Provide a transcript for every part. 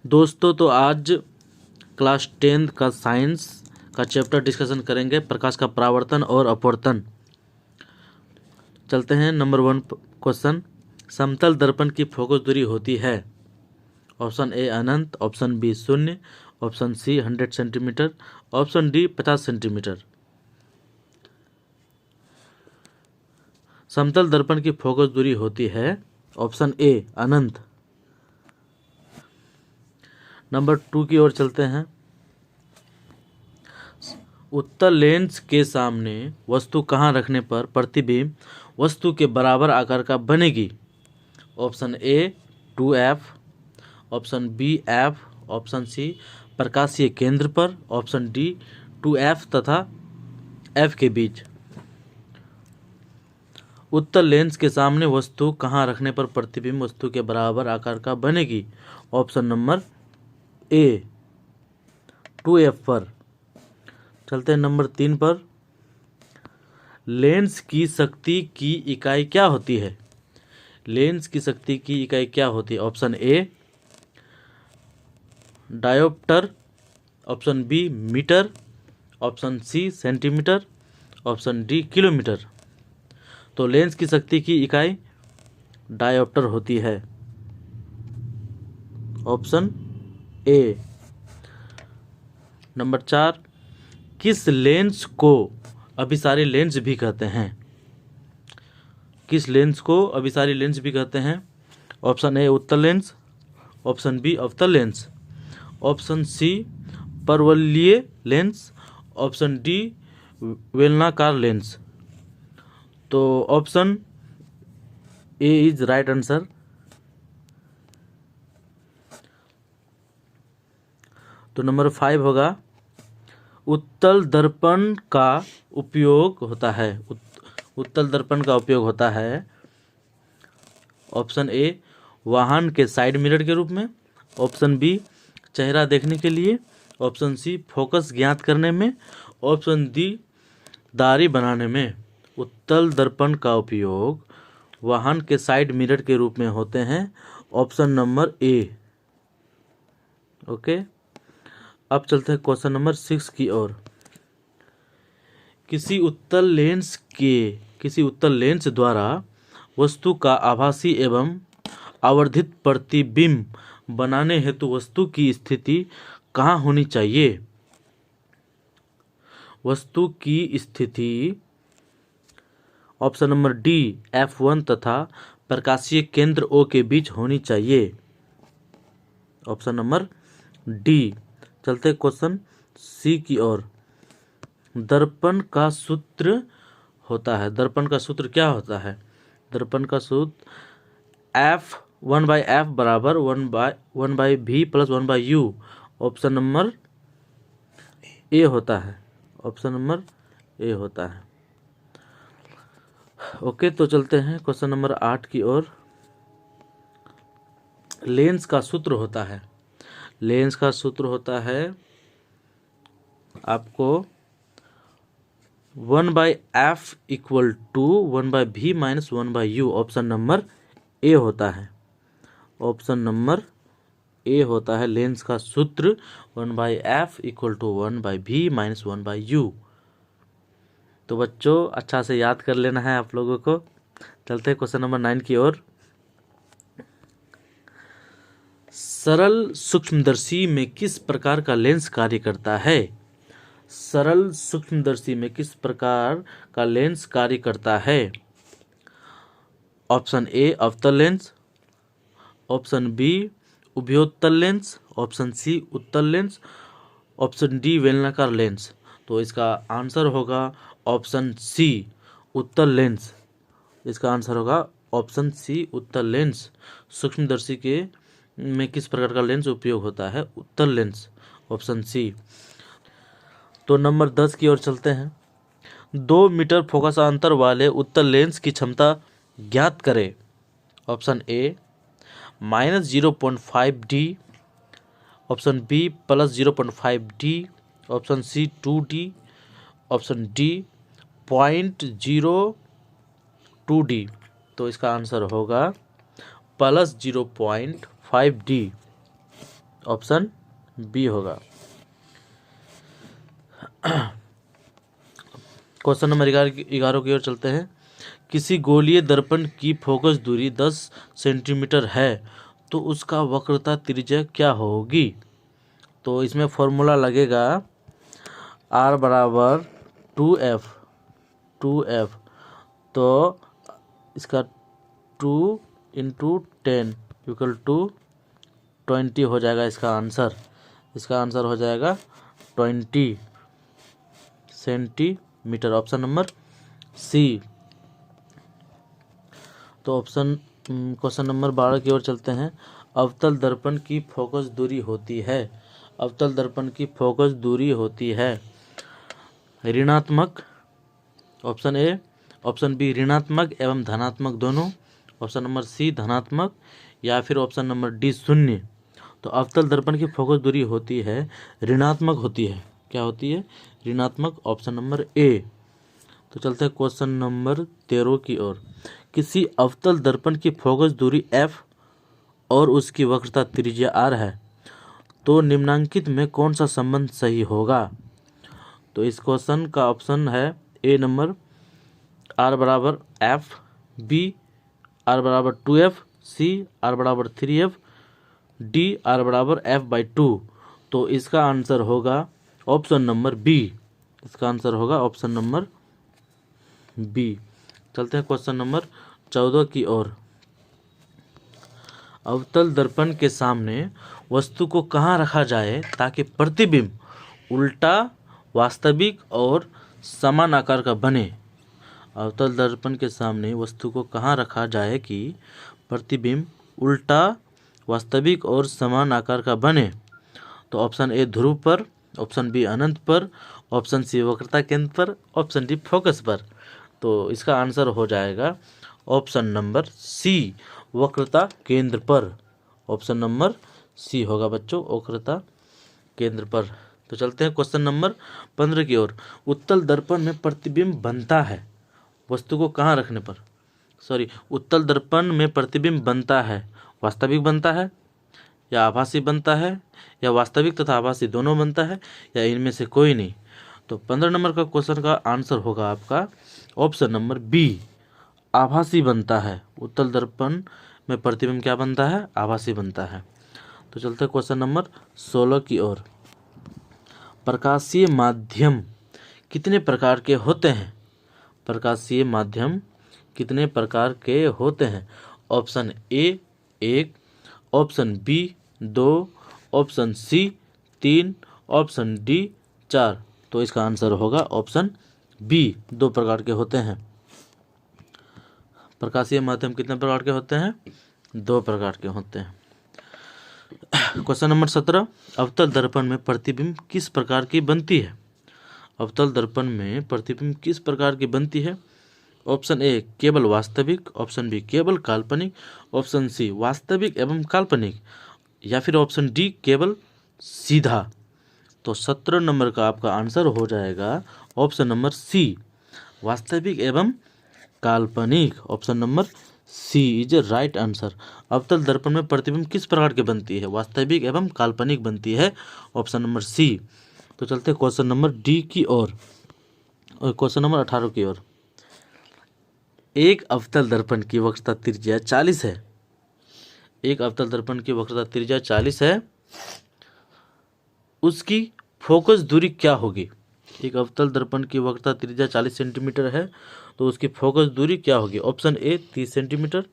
दोस्तों, तो आज क्लास 10 का साइंस का चैप्टर डिस्कशन करेंगे, प्रकाश का परावर्तन और अपवर्तन। चलते हैं नंबर 1 क्वेश्चन। समतल दर्पण की फोकस दूरी होती है। ऑप्शन ए अनंत, ऑप्शन बी शून्य, option C 100 centimetre, option D 50 centimetre. समतल दर्पण की फोकस दूरी होती है ऑप्शन ए अनंत। नंबर 2 की ओर चलते हैं। उत्तल लेंस के सामने वस्तु कहाँ रखने पर प्रतिबिंब वस्तु के बराबर आकार का बनेगी। Option A 2f, option B f, option C प्रकाशीय केंद्र पर, ऑप्शन डी 2f तथा f के बीच। उत्तल लेंस के सामने वस्तु कहाँ रखने पर प्रतिबिंब वस्तु के बराबर आकार का बनेगी। ऑप्शन नंबर ए 2f पर। चलते हैं नंबर 3 पर। लेंस की शक्ति की इकाई क्या होती है। लेंस की शक्ति की इकाई क्या होती है। Option A dioptre, option B metre, option C centimetre, option D kilometre. तो लेंस की शक्ति की इकाई डायोप्टर होती है। Option A. नंबर 4। किस लेंस को अभिसारी लेंस भी कहते हैं। किस लेंस को अभिसारी लेंस भी कहते हैं। ऑप्शन ए उत्तल लेंस, ऑप्शन बी अवतल लेंस, ऑप्शन सी परवलयीय लेंस, ऑप्शन डी बेलनाकार लेंस। तो option A is right answer. तो नंबर 5 होगा उत्तल दर्पण का उपयोग होता है। उत्तल दर्पण का उपयोग होता है। ऑप्शन ए वाहन के साइड मिरर के रूप में, ऑप्शन बी चेहरा देखने के लिए, ऑप्शन सी फोकस ज्ञात करने में, ऑप्शन डी दाढ़ी बनाने में। उत्तल दर्पण का उपयोग वाहन के साइड मिरर के रूप में होते हैं। ऑप्शन नंबर ए। ओके, अब चलते हैं क्वेश्चन नंबर 6 की ओर। किसी उत्तल लेंस द्वारा वस्तु का आभासी एवं आवर्धित प्रतिबिंब बनाने हेतु वस्तु की स्थिति कहाँ होनी चाहिए। वस्तु की स्थिति ऑप्शन नंबर डी F1 तथा प्रकाशीय केंद्र O के बीच होनी चाहिए। Option number D. चलते क्वेश्चन सी की ओर। दर्पण का सूत्र होता है। दर्पण का सूत्र क्या होता है। दर्पण का सूत्र F1/F बराबर 1/V plus 1/U। Option number A होता है। ऑप्शन नंबर ए होता है। ओके, तो चलते हैं क्वेश्चन नंबर 8 की ओर। लेंस का सूत्र होता है। लेंस का सूत्र होता है आपको 1/F equal to 1/V minus 1/U। Option number A होता है। ऑप्शन नंबर ए होता है लेंस का सूत्र 1/F equal to 1/V minus 1/U। तो बच्चों अच्छा से याद कर लेना है आप लोगों को। चलते हैं क्वेश्चन नंबर 9 की ओर। सरल सूक्ष्मदर्शी में किस प्रकार का लेंस कार्य करता है। सरल सूक्ष्मदर्शी में किस प्रकार का लेंस कार्य करता है। ऑप्शन ए अवतल लेंस, ऑप्शन बी उभयोत्तल लेंस, ऑप्शन सी उत्तल लेंस, ऑप्शन डी बेलनाकार लेंस। तो इसका आंसर होगा ऑप्शन सी उत्तल लेंस। इसका आंसर होगा ऑप्शन सी उत्तल लेंस। सूक्ष्मदर्शी के में किस प्रकार का लेंस उपयोग होता है। उत्तल लेंस, ऑप्शन सी। तो नंबर 10 की ओर चलते हैं। 2 मीटर फोकस अंतर वाले उत्तल लेंस की क्षमता ज्ञात करें। Option A -0.5D, option B +0.5D, option C 2D, option D 0.02D। तो इसका आंसर होगा +0.5D। ऑप्शन बी होगा। क्वेश्चन नंबर 11 की ओर चलते हैं। किसी गोलीय दर्पण की फोकस दूरी 10 सेंटीमीटर है तो उसका वक्रता त्रिज्या क्या होगी? तो इसमें फॉर्मूला लगेगा R बराबर 2F। तो इसका 2 इंटू 10 इक्वल टू 20 हो जाएगा इसका आंसर। इसका आंसर हो जाएगा 20 सेंटीमीटर, ऑप्शन नंबर सी। तो क्वेश्चन नंबर 12 की ओर चलते हैं। अवतल दर्पण की फोकस दूरी होती है, अवतल दर्पण की फोकस दूरी होती है ऋणात्मक, ऑप्शन ए, ऑप्शन बी ऋणात्मक एवं धनात्मक दोनों, ऑप्शन नंबर सी धनात्मक, या फिर ऑप्शन नंबर डी शून्य। तो अवतल दर्पण की फोकस दूरी होती है ऋणात्मक होती है। क्या होती है? ऋणात्मक, ऑप्शन नंबर ए। तो चलते हैं क्वेश्चन नंबर 13 की ओर। किसी अवतल दर्पण की फोकस दूरी f और उसकी वक्रता त्रिज्या r है तो निम्नांकित में कौन सा संबंध सही होगा? तो इस क्वेश्चन का ऑप्शन है ए नंबर r बराबर f, बी r बराबर 2f, सी r बराबर 3f, डी r बराबर f/2। तो इसका आंसर होगा ऑप्शन नंबर बी। इसका आंसर होगा ऑप्शन नंबर बी। चलते हैं क्वेश्चन नंबर 14 की ओर। अवतल दर्पण के सामने वस्तु को कहाँ रखा जाए ताकि प्रतिबिंब उल्टा, वास्तविक और समान आकार का बने? अवतल दर्पण के सामने वस्तु को कहाँ रखा जाए कि प्रतिबिंब उल्टा, वास्तविक और समान आकार का बने? तो ऑप्शन ए ध्रुव पर, ऑप्शन बी अनंत पर, ऑप्शन सी वक्रता केंद्र पर, ऑप्शन डी फोकस पर। तो इसका आंसर हो जाएगा ऑप्शन नंबर सी वक्रता केंद्र पर। ऑप्शन नंबर सी होगा बच्चों, वक्रता केंद्र पर। तो चलते हैं क्वेश्चन नंबर 15 की ओर। उत्तल दर्पण में प्रतिबिंब बनता है वस्तु को कहाँ रखने पर? उत्तल दर्पण में प्रतिबिंब बनता है, वास्तविक बनता है या आभासी बनता है, या वास्तविक तथा आभासी दोनों बनता है, या इनमें से कोई नहीं? तो 15 नंबर का क्वेश्चन का आंसर होगा आपका ऑप्शन नंबर बी, आभासी बनता है। उत्तल दर्पण में प्रतिबिंब क्या बनता है? आभासी बनता है। तो चलते हैं क्वेश्चन नंबर 16 की ओर। प्रकाशीय माध्यम कितने प्रकार के होते हैं? प्रकाशीय माध्यम कितने प्रकार के होते हैं? Option A 1, option B 2, option C 3, option D 4। तो इसका आंसर होगा ऑप्शन बी, 2 प्रकार के होते हैं। प्रकाशीय माध्यम कितने प्रकार के होते हैं? 2 प्रकार के होते हैं। Question number 17। अवतल दर्पण में प्रतिबिंब किस प्रकार की बनती है? अवतल दर्पण में प्रतिबिंब किस प्रकार की बनती है? ऑप्शन ए केवल वास्तविक, ऑप्शन बी केवल काल्पनिक, ऑप्शन सी वास्तविक एवं काल्पनिक, या फिर ऑप्शन डी केवल सीधा। तो 17 नंबर का आपका आंसर हो जाएगा ऑप्शन नंबर सी, वास्तविक एवं काल्पनिक। Option number C is a right answer. अवतल दर्पण में प्रतिबिंब किस प्रकार की बनती है? वास्तविक एवं काल्पनिक बनती है, ऑप्शन नंबर सी। तो चलते हैं क्वेश्चन नंबर डी की ओर, और क्वेश्चन नंबर 18 की ओर। एक अवतल दर्पण की वक्रता त्रिज्या 40 है। एक अवतल दर्पण की वक्रता त्रिज्या 40 है, उसकी फोकस दूरी क्या होगी? एक अवतल दर्पण की वक्रता त्रिज्या 40 सेंटीमीटर है तो उसकी फोकस दूरी क्या होगी? Option A 30 centimetre,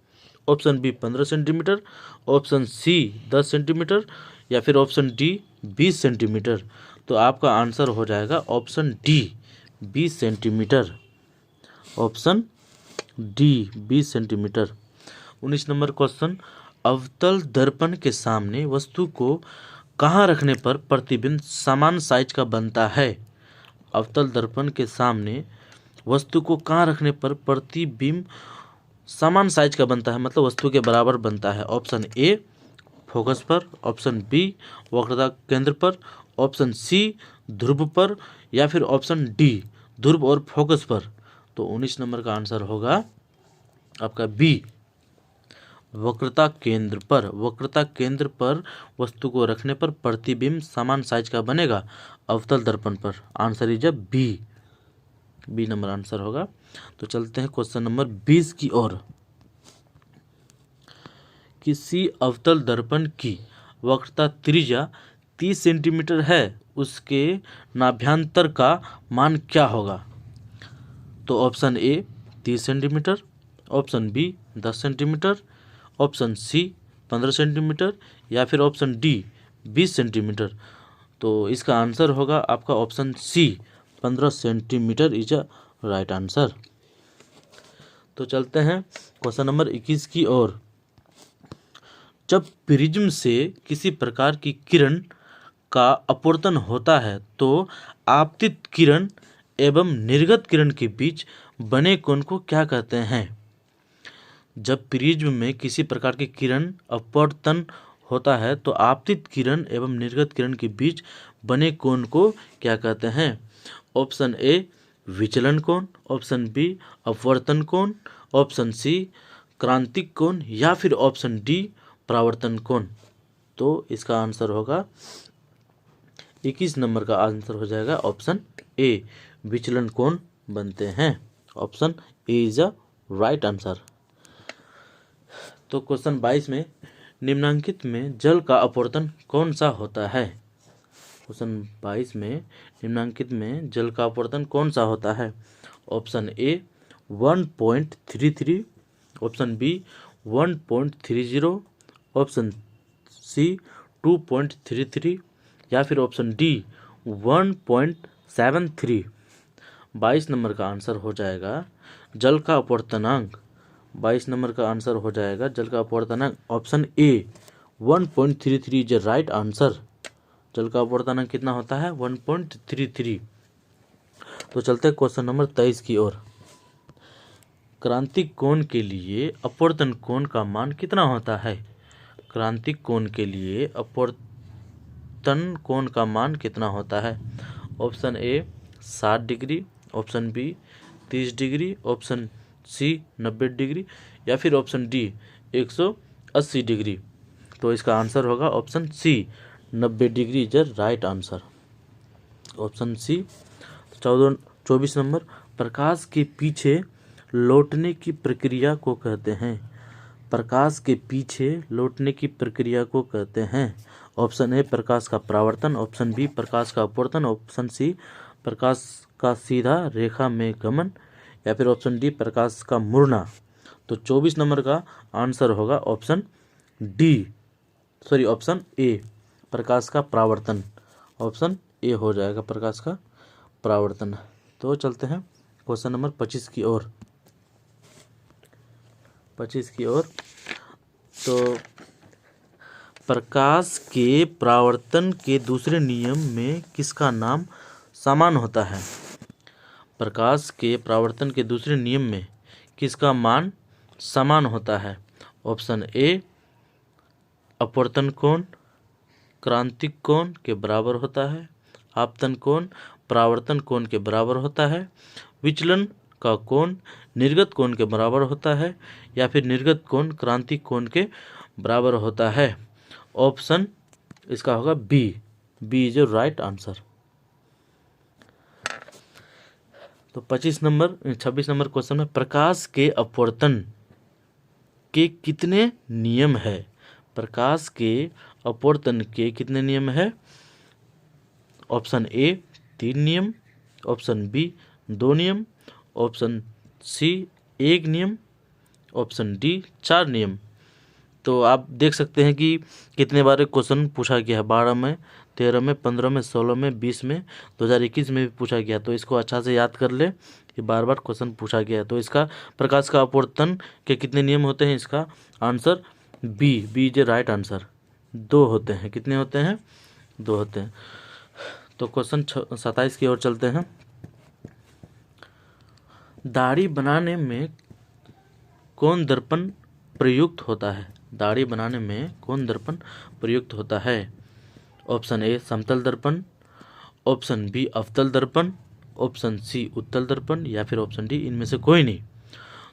option B 15 centimetre, option C 10 centimetre, या फिर ऑप्शन डी 20 सेंटीमीटर। तो आपका आंसर हो जाएगा option D 20 centimetre. Option D 20 centimetre. 19 number question. अवतल दर्पण के सामने वस्तु को कहाँ रखने पर प्रतिबिंब समान साइज का बनता है? अवतल दर्पण के सामने वस्तु को कहाँ रखने पर प्रतिबिंब समान साइज का बनता है, मतलब वस्तु के बराबर बनता है? ऑप्शन ए फोकस पर, ऑप्शन बी वक्रता केंद्र पर, ऑप्शन सी ध्रुव पर, या फिर ऑप्शन डी ध्रुव और फोकस पर। तो 19 नंबर का आंसर होगा आपका बी, वक्रता केंद्र पर वस्तु को रखने पर प्रतिबिंब समान साइज का बनेगा अवतल दर्पण पर। Answer is B number answer होगा। तो चलते हैं क्वेश्चन नंबर 20 की ओर। किसी अवतल दर्पण की वक्रता त्रिज्या 30 सेंटीमीटर है, उसके नाभ्यांतर का मान क्या होगा? तो option A 30 centimetre, option B 10 centimetre, option C 15 centimetre या फिर ऑप्शन डी 20 सेंटीमीटर। तो इसका आंसर होगा आपका option C 15 centimetre is a right answer. तो चलते हैं क्वेश्चन नंबर 21 की ओर। जब प्रिज्म से किसी प्रकार की किरण का अपवर्तन होता है तो आपतित किरण एवं निर्गत किरण के बीच बने कोण को क्या कहते हैं? जब प्रिज्म में किसी प्रकार की किरण अपवर्तन होता है तो आपतित किरण एवं निर्गत किरण के बीच बने कोण को क्या कहते हैं? ऑप्शन ए विचलन कोण, ऑप्शन बी अपवर्तन कोण, ऑप्शन सी क्रांतिक कोण या फिर ऑप्शन डी परावर्तन कोण। तो इसका आंसर होगा 21 नंबर का आंसर हो जाएगा ऑप्शन ए विचलन कोण बनते हैं। Option A is a right answer. तो क्वेश्चन 22 में निम्नांकित में जल का अपवर्तन कौन सा होता है? क्वेश्चन 22 में निम्नांकित में जल का अपवर्तन कौन सा होता है? Option A 1.33, option B 1.30, option C 2.33 या फिर ऑप्शन डी 1.73। 22 नंबर का आंसर हो जाएगा जल का अपवर्तनांक। 22 नंबर का आंसर हो जाएगा जल का अपवर्तनांक option A 1.33 is right answer. जल का अपवर्तनांक कितना होता है? 1.33। तो चलते हैं क्वेश्चन नंबर 23 की ओर। क्रांतिक कोण के लिए अपवर्तन कोण का मान कितना होता है? क्रांतिक कोण के लिए अपवर्तन कोण का मान कितना होता है? Option A 60 degree, option B 30 degree, option C 90 degree या फिर ऑप्शन डी 180 डिग्री। तो इसका आंसर होगा option C 90 degree is right answer. Option C. 24 number प्रकाश के पीछे लौटने की प्रक्रिया को कहते हैं? प्रकाश के पीछे लौटने की प्रक्रिया को कहते हैं। ऑप्शन ए प्रकाश का परावर्तन, ऑप्शन बी प्रकाश का अपवर्तन, ऑप्शन सी प्रकाश का सीधा रेखा में गमन या फिर ऑप्शन डी प्रकाश का मुड़ना। तो 24 नंबर का आंसर होगा ऑप्शन ए प्रकाश का परावर्तन। ऑप्शन ए हो जाएगा प्रकाश का परावर्तन। तो चलते हैं क्वेश्चन नंबर 25 की ओर। 25 की ओर। तो प्रकाश के परावर्तन के दूसरे नियम में किसका नाम समान होता है? प्रकाश के परावर्तन के दूसरे नियम में किसका मान समान होता है? ऑप्शन ए अपवर्तन कोण क्रांतिक कोण के बराबर होता है, आपतन कोण परावर्तन कोण के बराबर होता है, विचलन का कोण निर्गत कोण के बराबर होता है या फिर निर्गत कोण क्रांतिक कोण के बराबर होता है। ऑप्शन इसका होगा बी इज राइट आंसर। तो 26 नंबर क्वेश्चन में प्रकाश के अपवर्तन के कितने नियम है? प्रकाश के अपवर्तन के कितने नियम है? ऑप्शन ए 3 नियम, ऑप्शन बी 2 नियम, ऑप्शन सी 1 नियम, ऑप्शन डी 4 नियम। तो आप देख सकते हैं कि कितने बार क्वेश्चन पूछा गया है। 12 में, 13 में, 15 में, 16 में, 20 में, 2021 में भी पूछा गया। तो इसको अच्छा से याद कर ले, ये बार बार क्वेश्चन पूछा गया है। तो इसका प्रकाश का अपवर्तन के कितने नियम होते हैं? इसका answer B is right answer. 2 होते हैं। कितने होते हैं? 2 होते हैं। तो क्वेश्चन 27 की ओर चलते हैं। दाढ़ी बनाने में कौन दर्पण प्रयुक्त होता है? दाढ़ी बनाने में कौन दर्पण प्रयुक्त होता है? ऑप्शन ए समतल दर्पण, ऑप्शन बी अवतल दर्पण, ऑप्शन सी उत्तल दर्पण या फिर ऑप्शन डी इनमें से कोई नहीं।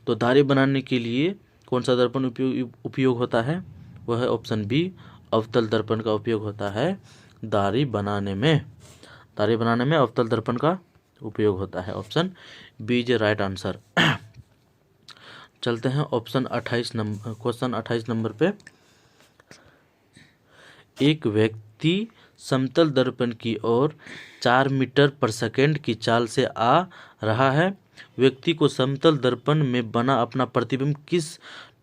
तो दाढ़ी बनाने के लिए कौन सा दर्पण उपयोग होता है? वह है ऑप्शन बी, अवतल दर्पण का उपयोग होता है दाढ़ी बनाने में। दाढ़ी बनाने में अवतल दर्पण का उपयोग होता है। Option B is right answer. चलते हैं ऑप्शन 28 नंबर, क्वेश्चन 28 नंबर पे। एक व्यक्ति समतल दर्पण की ओर 4 मीटर पर सेकंड की चाल से आ रहा है। व्यक्ति को समतल दर्पण में बना अपना प्रतिबिंब किस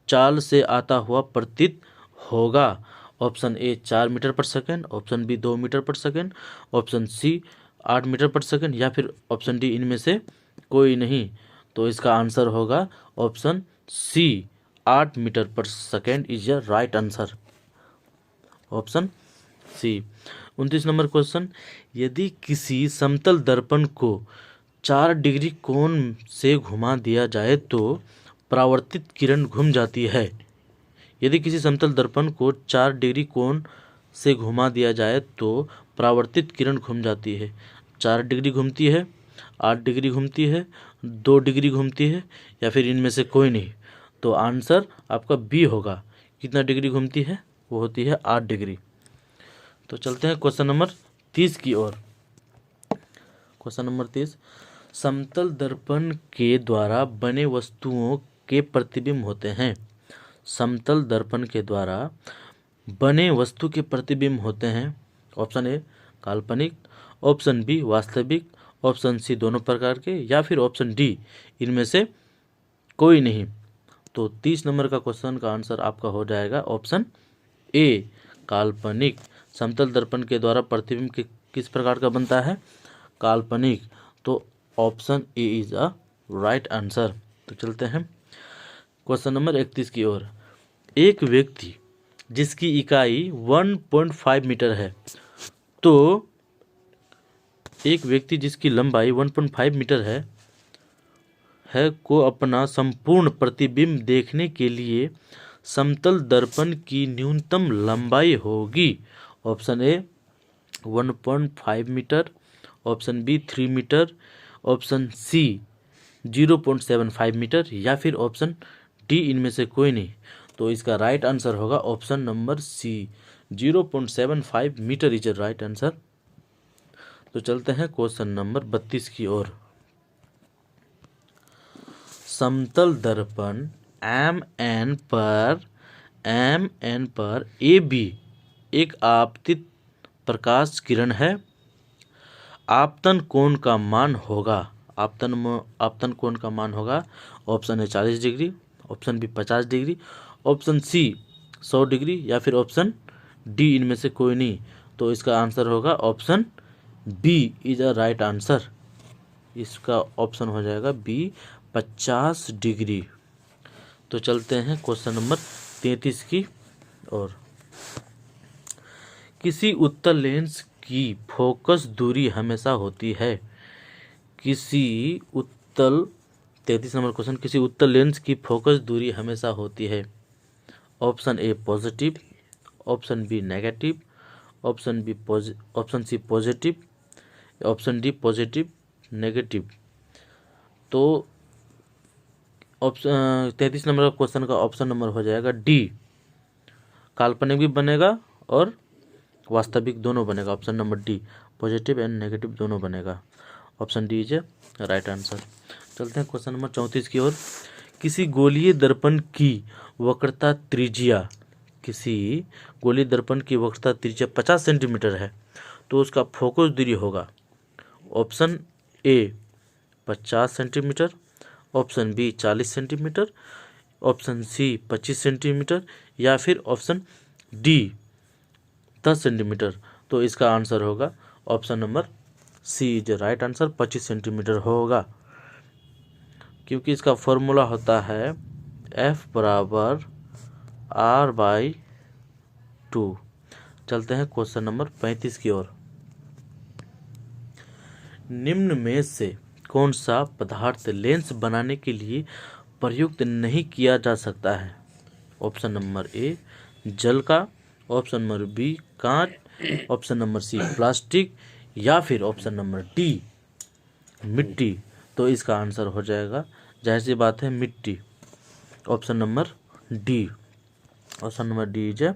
चाल से आता हुआ प्रतीत होगा? ऑप्शन ए 4 मीटर पर सेकंड, ऑप्शन बी 2 मीटर पर सेकंड, ऑप्शन सी 8 मीटर पर सेकंड, या फिर ऑप्शन डी इनमें से कोई नहीं। तो इसका आंसर होगा ऑप्शन सी, 8 मीटर पर second is a right answer. Option C. 29 number question. यदि किसी समतल दर्पण को 4 डिग्री कोण से घुमा दिया जाए तो परावर्तित किरण घूम जाती है। यदि किसी समतल दर्पण को 4 डिग्री कोण से घुमा दिया जाए तो परावर्तित किरण घूम जाती है। 4 डिग्री घूमती है, 8 डिग्री घूमती है, 2 डिग्री घूमती है, या फिर इनमें से कोई नहीं। तो आंसर आपका बी होगा। कितना डिग्री घूमती है? वो होती है 8 डिग्री। तो चलते हैं क्वेश्चन नंबर 30 की ओर। Question number 30। समतल दर्पण के द्वारा बने वस्तुओं के प्रतिबिंब होते हैं। समतल दर्पण के द्वारा बने वस्तु के प्रतिबिंब होते हैं। ऑप्शन ए काल्पनिक, ऑप्शन बी वास्तविक, ऑप्शन सी दोनों प्रकार के, या फिर ऑप्शन डी इनमें से कोई नहीं। तो 30 नंबर का क्वेश्चन का आंसर आपका हो जाएगा ऑप्शन ए काल्पनिक। समतल दर्पण के द्वारा प्रतिबिंब किस प्रकार का बनता है? काल्पनिक। तो option A is a right answer. तो चलते हैं क्वेश्चन नंबर 31 की ओर। एक व्यक्ति जिसकी इकाई 1.5 मीटर है, तो एक व्यक्ति जिसकी लंबाई 1.5 मीटर है को अपना संपूर्ण प्रतिबिंब देखने के लिए समतल दर्पण की न्यूनतम लंबाई होगी। Option A 1.5 metre, option B 3 metre, option C 0.75 metre, या फिर ऑप्शन डी इनमें से कोई नहीं। तो इसका राइट आंसर होगा option number C, 0.75 metre is right answer. तो चलते हैं क्वेश्चन नंबर 32 की ओर। समतल दर्पण एम एन पर ए बी एक आपतित प्रकाश किरण है। आपतन कोण का मान होगा। आपतन कोण का मान होगा option A 40 degree, option B 50 degree, option C 100 degree, या फिर ऑप्शन डी इनमें से कोई नहीं। तो इसका आंसर होगा option B is a right answer. इसका ऑप्शन हो जाएगा बी 50 डिग्री। तो चलते हैं क्वेश्चन नंबर 33 की ओर। किसी उत्तल लेंस की फोकस दूरी हमेशा होती है। 33 नंबर क्वेश्चन। किसी उत्तल लेंस की फोकस दूरी हमेशा होती है। Option A positive, option B negative, option C positive, option D positive negative. तो ऑप्शन 33 नंबर का क्वेश्चन का ऑप्शन नंबर हो जाएगा डी, काल्पनिक भी बनेगा और वास्तविक दोनों बनेगा। Option number D positive and negative दोनों बनेगा। Option D is right answer. चलते हैं क्वेश्चन नंबर 34 की ओर। किसी गोलीय दर्पण की वक्रता त्रिज्या 50 सेंटीमीटर है, तो उसका फोकस दूरी होगा। Option A 50 centimetre, option B 40 centimetre, option C 25 centimetre, या फिर ऑप्शन डी 10 सेंटीमीटर। तो इसका आंसर होगा option number C is right answer, 25 centimetre होगा, क्योंकि इसका फॉर्मूला होता है F बराबर R/2। चलते हैं क्वेश्चन नंबर 35 की ओर। निम्न में से कौन सा पदार्थ लेंस बनाने के लिए प्रयुक्त नहीं किया जा सकता है? ऑप्शन नंबर ए जल का, ऑप्शन नंबर बी कांच, ऑप्शन नंबर सी प्लास्टिक, या फिर ऑप्शन नंबर डी मिट्टी। तो इसका आंसर हो जाएगा, जाहिर सी बात है, मिट्टी। Option number D, option number D is a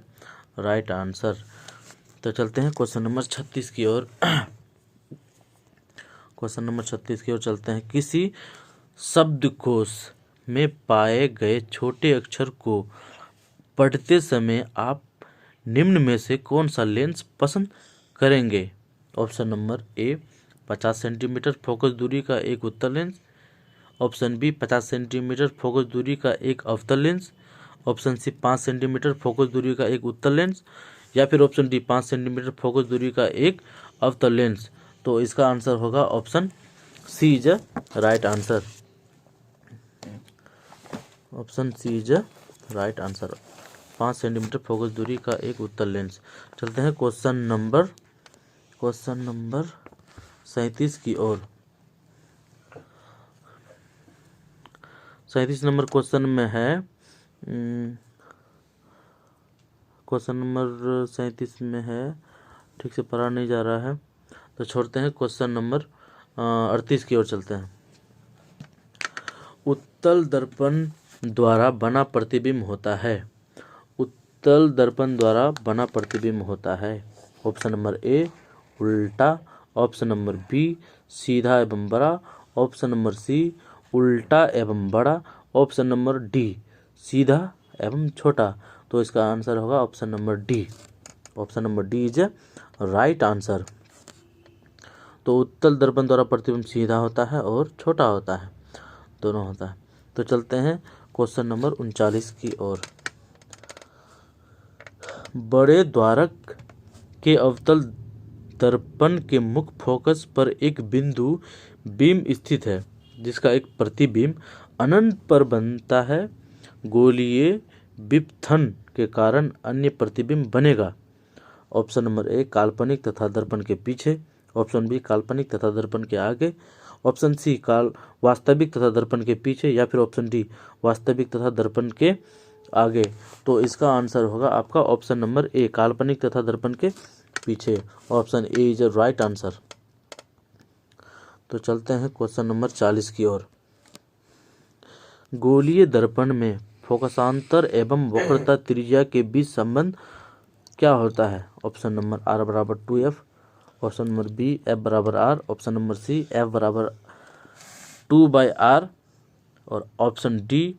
right answer. तो चलते हैं क्वेश्चन नंबर 36 की ओर। क्वेश्चन नंबर 36 की ओर चलते हैं। किसी शब्दकोश में पाए गए छोटे अक्षर को पढ़ते समय आप निम्न में से कौन सा लेंस पसंद करेंगे? Option number A 50 centimetre focus दूरी का एक उत्तल lens, option B 50 centimetre focus दूरी का एक अवतल lens, option C 5 centimetre focus दूरी का एक उत्तल लेंस, या फिर ऑप्शन डी 5 सेंटीमीटर फोकस दूरी का एक अवतल लेंस। तो इसका आंसर होगा option C is a right answer. Option C is a right answer, 5 centimetre focus दूरी का एक उत्तल लेंस। चलते हैं क्वेश्चन नंबर 37 की ओर। 37 नंबर क्वेश्चन में है, क्वेश्चन नंबर 37 में है, ठीक से पढ़ा नहीं जा रहा है तो छोड़ते हैं। क्वेश्चन नंबर 38 की ओर चलते हैं। उत्तल दर्पण द्वारा बना प्रतिबिंब होता है। उत्तल दर्पण द्वारा बना प्रतिबिंब होता है। ऑप्शन नंबर ए उल्टा, ऑप्शन नंबर बी सीधा एवं बड़ा, ऑप्शन नंबर सी उल्टा एवं बड़ा, ऑप्शन नंबर डी सीधा एवं छोटा। तो इसका आंसर होगा option number D. Option number D is right answer. तो उत्तल दर्पण द्वारा प्रतिबिंब सीधा होता है और छोटा होता है, दोनों होता है। तो चलते हैं क्वेश्चन नंबर 39 की ओर। बड़े द्वारक के अवतल दर्पण के मुख्य फोकस पर एक बिंदु बीम स्थित है जिसका एक प्रतिबिंब अनंत पर बनता है। गोलीय विपथन के कारण अन्य प्रतिबिंब बनेगा। ऑप्शन नंबर ए काल्पनिक तथा दर्पण के पीछे, ऑप्शन बी काल्पनिक तथा दर्पण के आगे, ऑप्शन सी वास्तविक तथा दर्पण के पीछे, या फिर ऑप्शन डी वास्तविक तथा दर्पण के आगे। तो इसका आंसर होगा आपका ऑप्शन नंबर ए काल्पनिक तथा दर्पण के पीछे। Option A is a right answer. तो चलते हैं क्वेश्चन नंबर 40 की ओर। गोलीय दर्पण में फोकसांतर एवं वक्रता त्रिज्या के बीच संबंध क्या होता है? ऑप्शन नंबर आर बराबर 2f, option number B F बराबर R, option number C F बराबर 2/r, और ऑप्शन डी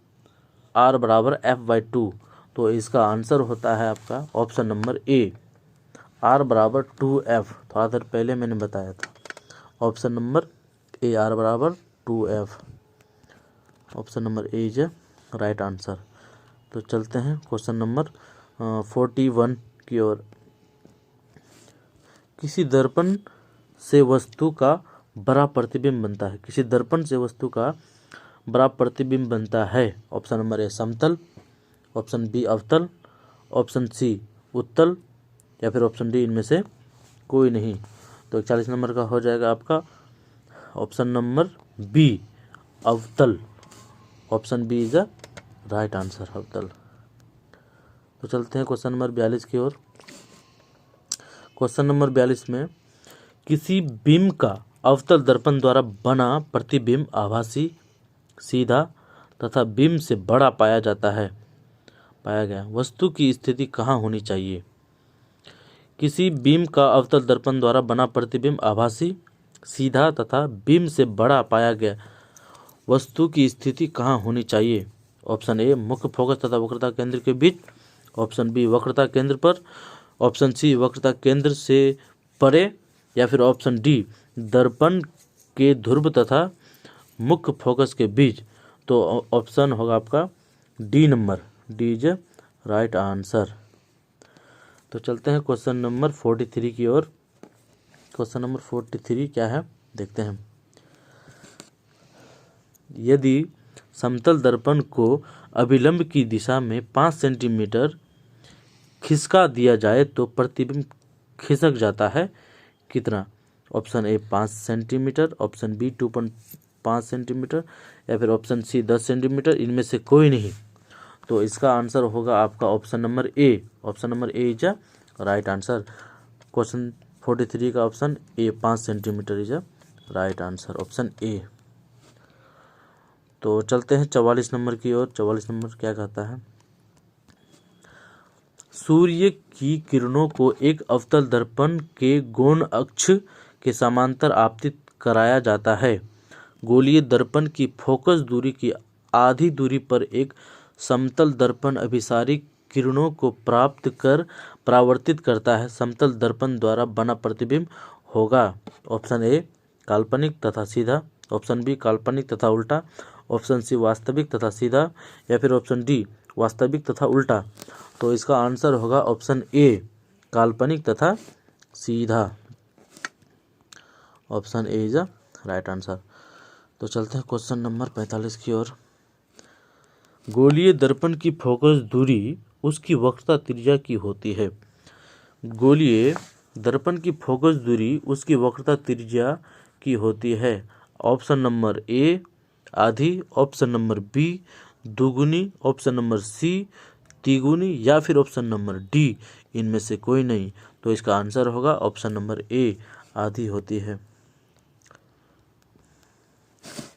आर बराबर f/2। तो इसका आंसर होता है आपका ऑप्शन नंबर ए आर बराबर 2f। थोड़ा देर पहले मैंने बताया था। ऑप्शन नंबर ए आर बराबर 2f। Option number A is right answer. तो चलते हैं क्वेश्चन नंबर 41 की ओर। किसी दर्पण से वस्तु का बड़ा प्रतिबिंब बनता है। किसी दर्पण से वस्तु का बड़ा प्रतिबिंब बनता है। ऑप्शन नंबर ए समतल, ऑप्शन बी अवतल, ऑप्शन सी उत्तल, या फिर ऑप्शन डी इनमें से कोई नहीं। तो 41 नंबर का हो जाएगा आपका ऑप्शन नंबर बी अवतल। Option B is a right answer, अवतल। तो चलते हैं क्वेश्चन नंबर 42 की ओर। क्वेश्चन नंबर 42 में किसी बिंब का अवतल दर्पण द्वारा बना प्रतिबिंब आभासी, सीधा तथा बिंब से बड़ा पाया गया वस्तु की स्थिति कहाँ होनी चाहिए? किसी बिंब का अवतल दर्पण द्वारा बना प्रतिबिंब आभासी, सीधा तथा बिंब से बड़ा पाया गया वस्तु की स्थिति कहाँ होनी चाहिए? ऑप्शन ए मुख्य फोकस तथा वक्रता केंद्र के बीच, ऑप्शन बी वक्रता केंद्र पर, ऑप्शन सी वक्रता केंद्र से परे, या फिर ऑप्शन डी दर्पण के ध्रुव तथा मुख्य फोकस के बीच। तो ऑप्शन होगा आपका D number, D is right answer. तो चलते हैं क्वेश्चन नंबर 43 की ओर। क्वेश्चन नंबर 43 क्या है देखते हैं। यदि समतल दर्पण को अभिलंब की दिशा में 5 सेंटीमीटर खिसका दिया जाए तो प्रतिबिंब खिसक जाता है कितना? Option A 5 centimetre, option B 2.5 centimetre, या फिर ऑप्शन सी 10 सेंटीमीटर, इनमें से कोई नहीं। तो इसका आंसर होगा आपका option number A. Option number A is a right answer. Question 43 का option A 5 centimetre is a right answer, option A. तो चलते हैं 44 नंबर की ओर। 44 नंबर क्या कहता है? सूर्य की किरणों को एक अवतल दर्पण के गौण अक्ष के समांतर आपतित कराया जाता है। गोलीय दर्पण की फोकस दूरी की आधी दूरी पर एक समतल दर्पण अभिसारी किरणों को प्राप्त कर परावर्तित करता है। समतल दर्पण द्वारा बना प्रतिबिंब होगा ऑप्शन ए काल्पनिक तथा सीधा, ऑप्शन बी काल्पनिक तथा उल्टा, ऑप्शन सी वास्तविक तथा सीधा, या फिर ऑप्शन डी वास्तविक तथा उल्टा। तो इसका आंसर होगा ऑप्शन ए काल्पनिक तथा सीधा। Option A is the right answer. तो चलते हैं क्वेश्चन नंबर 45 की ओर। गोलीय दर्पण की फोकस दूरी उसकी वक्रता त्रिज्या की होती है। गोलीय दर्पण की फोकस दूरी उसकी वक्रता त्रिज्या की होती है। ऑप्शन नंबर ए आधी, ऑप्शन नंबर बी दुगुनी, ऑप्शन नंबर सी तिगुनी, या फिर ऑप्शन नंबर डी इनमें से कोई नहीं। तो इसका आंसर होगा ऑप्शन नंबर ए आधी होती है।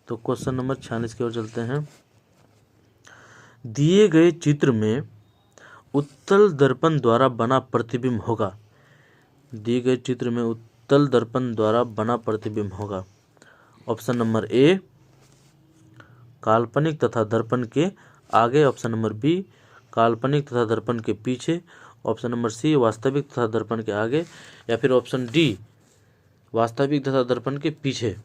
तो क्वेश्चन नंबर 46 की ओर चलते हैं। दिए गए चित्र में उत्तल दर्पण द्वारा बना प्रतिबिंब होगा। दिए गए चित्र में उत्तल दर्पण द्वारा बना प्रतिबिंब होगा। ऑप्शन नंबर ए काल्पनिक तथा दर्पण के आगे, ऑप्शन नंबर बी काल्पनिक तथा दर्पण के पीछे, ऑप्शन नंबर सी वास्तविक तथा दर्पण के आगे, या फिर ऑप्शन डी वास्तविक तथा दर्पण के पीछे।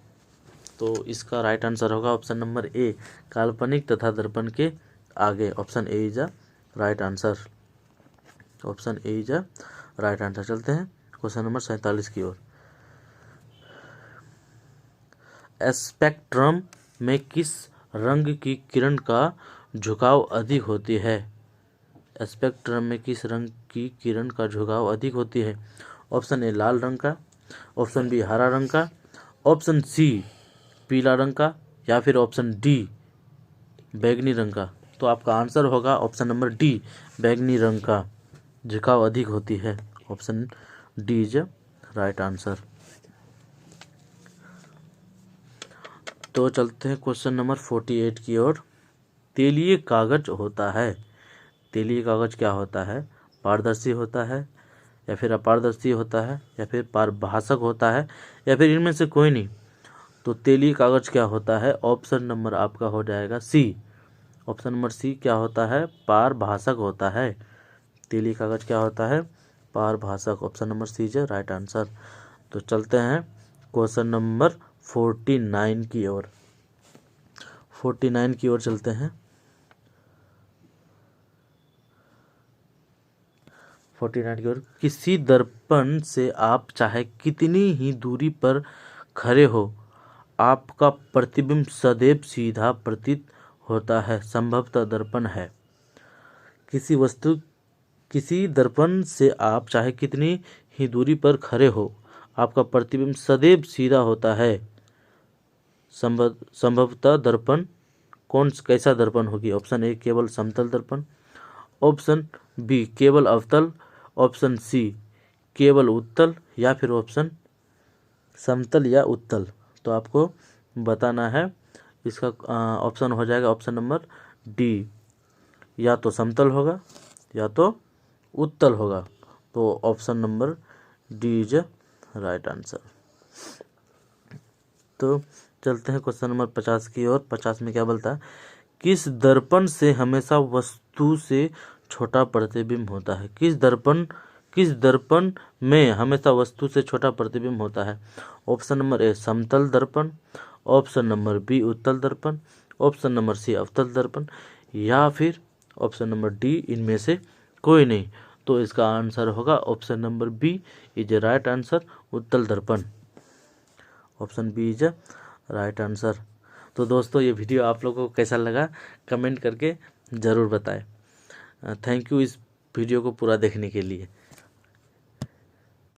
तो इसका राइट आंसर होगा ऑप्शन नंबर ए काल्पनिक तथा दर्पण के आगे। Option A is a right answer. Option A is a right answer. चलते हैं क्वेश्चन नंबर 47 की ओर। स्पेक्ट्रम में किस रंग की किरण का झुकाव अधिक होती है। स्पेक्ट्रम में किस रंग की किरण का झुकाव अधिक होती है। ऑप्शन ए लाल रंग का, ऑप्शन बी हरा रंग का, ऑप्शन सी पीला रंग का, या फिर ऑप्शन डी बैगनी रंग का। तो आपका आंसर होगा ऑप्शन नंबर डी बैगनी रंग का झुकाव अधिक होती है। Option D is right answer. तो चलते हैं क्वेश्चन नंबर 48 की ओर। तेलीय कागज होता है। तेलीय कागज क्या होता है। पारदर्शी होता है, या फिर अपारदर्शी होता है, या फिर पारभाषक होता है, या फिर इनमें से कोई नहीं। तो तेलीय कागज क्या होता है। ऑप्शन नंबर आपका हो जाएगा सी। ऑप्शन नंबर सी क्या होता है, पारभाषक होता है। तेलीय कागज क्या होता है, पारभाषक। Option number C is right answer. तो चलते हैं क्वेश्चन नंबर 49 की ओर। 49 की ओर चलते हैं। 49 की ओर। किसी दर्पण से आप चाहे कितनी ही दूरी पर खड़े हो, आपका प्रतिबिंब सदैव सीधा प्रतीत होता है, संभवतः दर्पण है। किसी दर्पण से आप चाहे कितनी ही दूरी पर खड़े हो, आपका प्रतिबिंब सदैव सीधा होता है, संभवतः दर्पण कैसा दर्पण होगी। ऑप्शन ए केवल समतल दर्पण, ऑप्शन बी केवल अवतल, ऑप्शन सी केवल उत्तल, या फिर ऑप्शन समतल या उत्तल। तो आपको बताना है। इसका ऑप्शन हो जाएगा ऑप्शन नंबर डी, या तो समतल होगा या तो उत्तल होगा। तो option number D is right answer. तो चलते हैं क्वेश्चन नंबर 50 की ओर। 50 में क्या बोलता है। किस दर्पण से हमेशा वस्तु से छोटा प्रतिबिंब होता है। किस दर्पण में हमेशा वस्तु से छोटा प्रतिबिंब होता है। ऑप्शन नंबर ए समतल दर्पण, ऑप्शन नंबर बी उत्तल दर्पण, ऑप्शन नंबर सी अवतल दर्पण, या फिर ऑप्शन नंबर डी इनमें से कोई नहीं। तो इसका आंसर होगा option number B is a right answer, उत्तल दर्पण। Option B is right answer. तो दोस्तों ये वीडियो आप लोगों को कैसा लगा कमेंट करके ज़रूर बताएं। थैंक यू इस वीडियो को पूरा देखने के लिए।